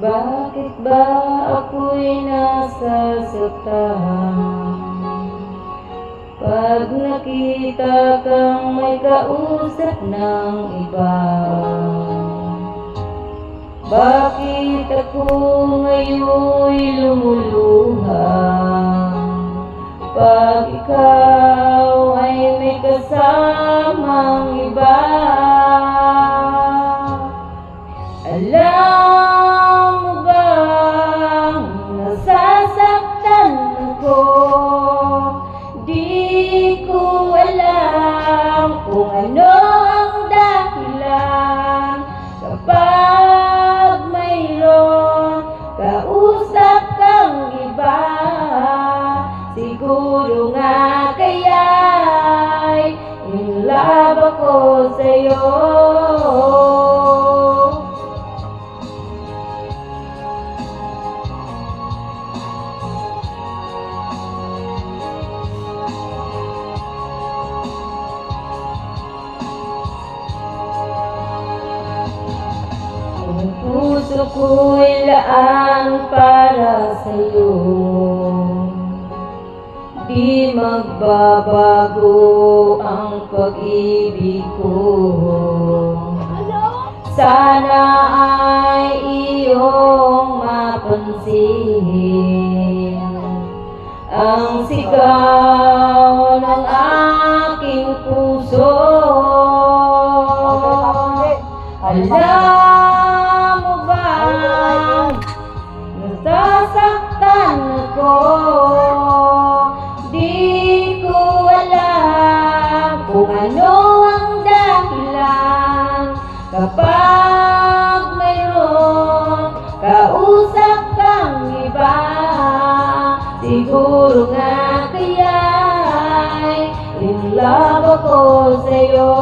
Bakit ba ako'y nasasaktan pag nakita kang may kausap ng iba? Bakit ako ngayon'y lumuluha pag ikaw ay may kasamang iba? Alam mo bang nasasaktan ako? Di ko alam kung ano ang dahilan kapag mayroong kausap kang iba. Siguro nga kaya'y in love ako sa'yo. Ang puso ko'y laan para sa'yo, di magbabago ang pag-ibig ko. Sana ay iyong mapansin ang sigaw ng aking puso. Alam mo ba, nasasaktan ako. Di ko alam kung ano ang dahilan kapag mayroong kausap kang iba. Siguro nga kaya'y in love ako sa'yo.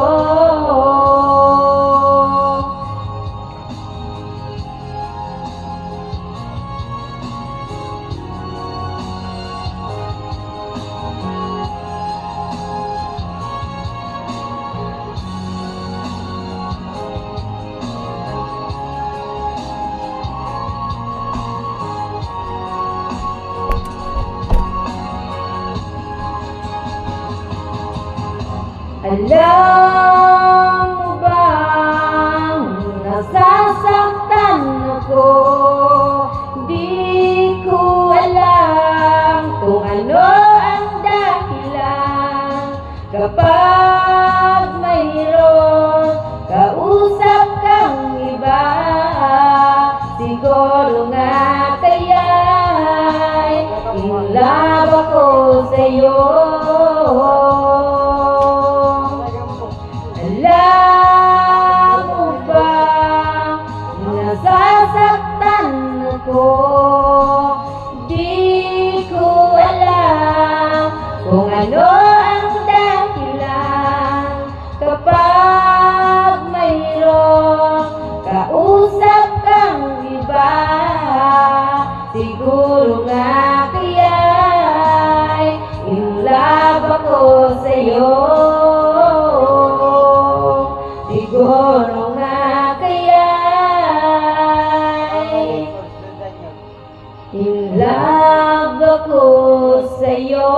Alam mo bang nasasaktan ako? Di ko alam kung ano ang dahilan kapag mayroong kausap kang iba. Siguro nga kaya'y in love ako sa'yo. Alam mo ba, nasasaktan ako. Di ko alam kung ano ang dahilan kapag mayroong kausap kang iba. Siguro nga kaya'y in love ako sa'yo. Siguro nga kaya'y in love ako sa'yo.